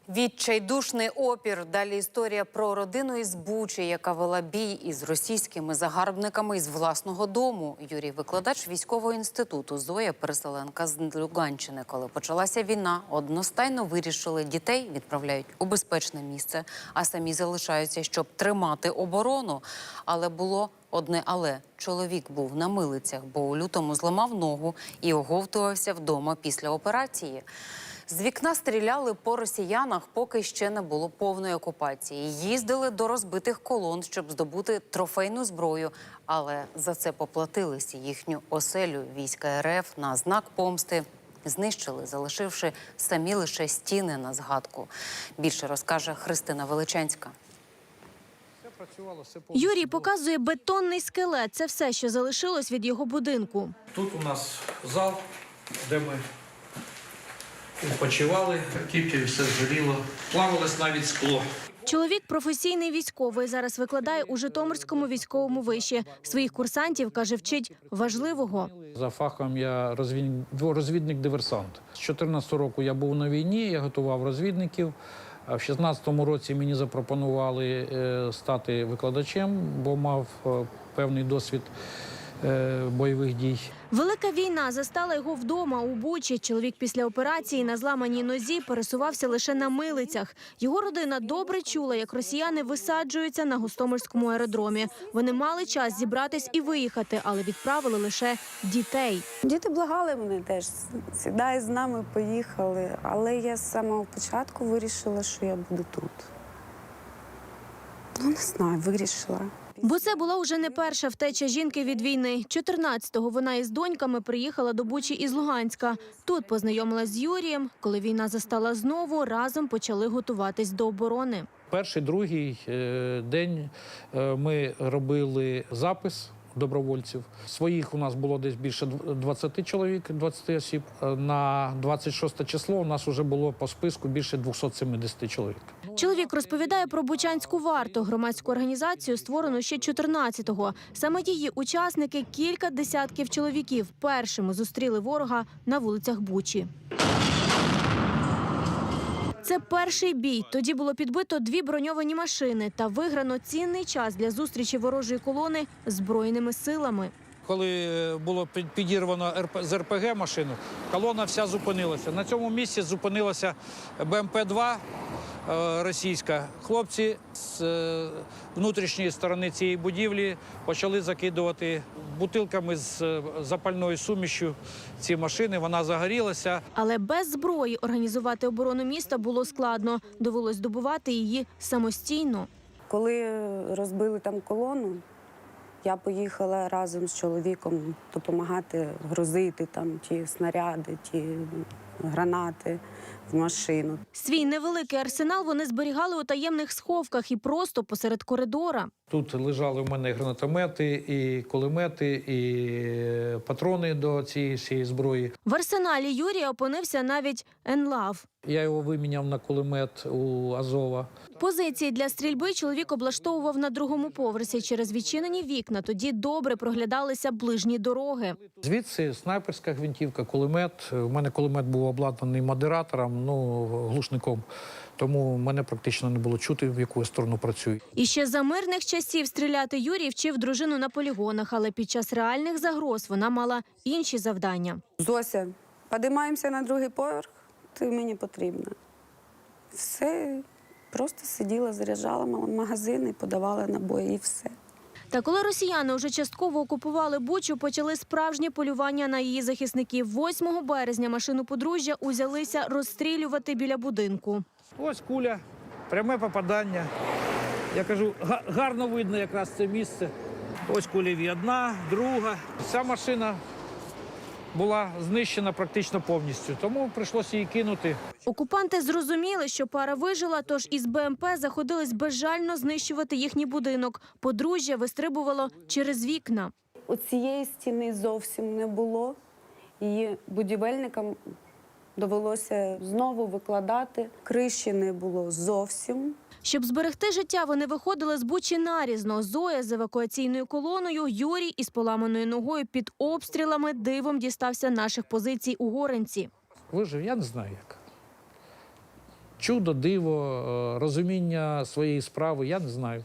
Відчайдушний опір. Далі історія про родину із Бучі, яка вела бій із російськими загарбниками із власного дому. Юрій – викладач військового інституту. Зоя – переселенка з Луганщини. Коли почалася війна, одностайно вирішили, дітей відправляють у безпечне місце, а самі залишаються, щоб тримати оборону. Але було одне «але». Чоловік був на милицях, бо у лютому зламав ногу і оговтувався вдома після операції. З вікна стріляли по росіянах, поки ще не було повної окупації. Їздили до розбитих колон, щоб здобути трофейну зброю. Але за це поплатилися. Їхню оселю війська РФ на знак помсти знищили, залишивши самі лише стіни на згадку. Більше розкаже Христина Величанська. Юрій показує бетонний скелет. Це все, що залишилось від його будинку. Тут у нас зал, де ми відпочивали, тільки все згоріло, плавалось навіть скло. Чоловік – професійний військовий, зараз викладає у Житомирському військовому виші. Своїх курсантів, каже, вчить важливого. За фахом я розвідник-диверсант. З 2014 року я був на війні, я готував розвідників. А в 2016 році мені запропонували стати викладачем, бо мав певний досвід бойових дій. Велика війна застала його вдома у Бучі. Чоловік після операції на зламаній нозі пересувався лише на милицях. Його родина добре чула, як росіяни висаджуються на Гостомельському аеродромі. Вони мали час зібратись і виїхати, але відправили лише дітей. Діти благали мене теж, сідай з нами, поїхали. Але я з самого початку вирішила, що я буду тут. Ну, не знаю, вирішила. Бо це була вже не перша втеча жінки від війни. 14-го вона із доньками приїхала до Бучі із Луганська. Тут познайомилась з Юрієм. Коли війна застала знову, разом почали готуватись до оборони. Перший, другий день ми робили запис добровольців. Своїх у нас було десь більше 20 чоловік, 20 осіб. На 26 число у нас вже було по списку більше 270 чоловік. Чоловік розповідає про Бучанську варту, громадську організацію, створену ще 14-го. Саме її учасники, кілька десятків чоловіків, першими зустріли ворога на вулицях Бучі. Це перший бій. Тоді було підбито 2 броньовані машини та виграно цінний час для зустрічі ворожої колони з Збройними силами. Коли було підірвано з РПГ машину, колона вся зупинилася. На цьому місці зупинилася БМП-2 російська. Хлопці з внутрішньої сторони цієї будівлі почали закидувати бутилками з запальною сумішю ці машини. Вона загорілася. Але без зброї організувати оборону міста було складно. Довелось добувати її самостійно. Коли розбили там колону, я поїхала разом з чоловіком допомагати грузити там ті снаряди, ті гранати в машину. Свій невеликий арсенал вони зберігали у таємних сховках і просто посеред коридора. Тут лежали в мене гранатомети, і кулемети, і патрони до цієї всієї зброї. В арсеналі Юрія опинився навіть ЕНЛАВ. Я його виміняв на кулемет у Азова. Позиції для стрільби чоловік облаштовував на 2-му поверсі через відчинені вікна. Тоді добре проглядалися ближні дороги. Звідси снайперська гвинтівка, кулемет. У мене кулемет був обладнаний модератором, глушником. Тому мене практично не було чути, в яку сторону працюю. І ще за мирних часів стріляти Юрій вчив дружину на полігонах, але під час реальних загроз вона мала інші завдання. Зося, підіймаємося на 2-й поверх, ти мені потрібна. Все, просто сиділа, заряджала магазини, подавала набої і все. Та коли росіяни вже частково окупували Бучу, почали справжнє полювання на її захисників. 8 березня машину подружжя узялися розстрілювати біля будинку. Ось куля, пряме попадання. Я кажу, гарно видно якраз це місце. Ось кулі одна, друга. Ця машина була знищена практично повністю, тому прийшлося її кинути. Окупанти зрозуміли, що пара вижила, тож із БМП заходились безжально знищувати їхній будинок. Подружжя вистрибувало через вікна. Оцієї стіни зовсім не було. Її будівельникам довелося знову викладати. Криші не було зовсім. Щоб зберегти життя, вони виходили з Бучі нарізно. Зоя з евакуаційною колоною, Юрій із поламаною ногою під обстрілами дивом дістався наших позицій у Горинці. Вижив, я не знаю як. Чудо, диво, розуміння своєї справи, я не знаю.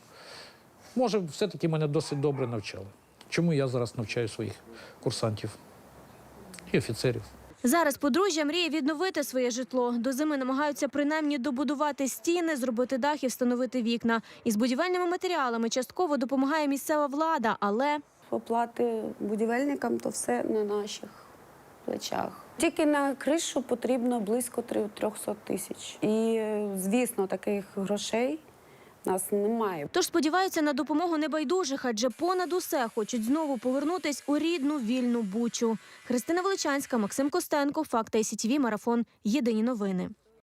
Може, все-таки мене досить добре навчали. Чому я зараз навчаю своїх курсантів і офіцерів? Зараз подружжя мріє відновити своє житло. До зими намагаються принаймні добудувати стіни, зробити дах і встановити вікна. Із будівельними матеріалами частково допомагає місцева влада, але Оплати будівельникам – то все на наших плечах. Тільки на кришу потрібно близько 300 тисяч. І, звісно, таких грошей у нас немає. тож сподіваються на допомогу небайдужих, адже понад усе хочуть знову повернутись у рідну вільну Бучу. Христина Величанська, Максим Костенко, Факти СІТВ, Марафон. Єдині новини.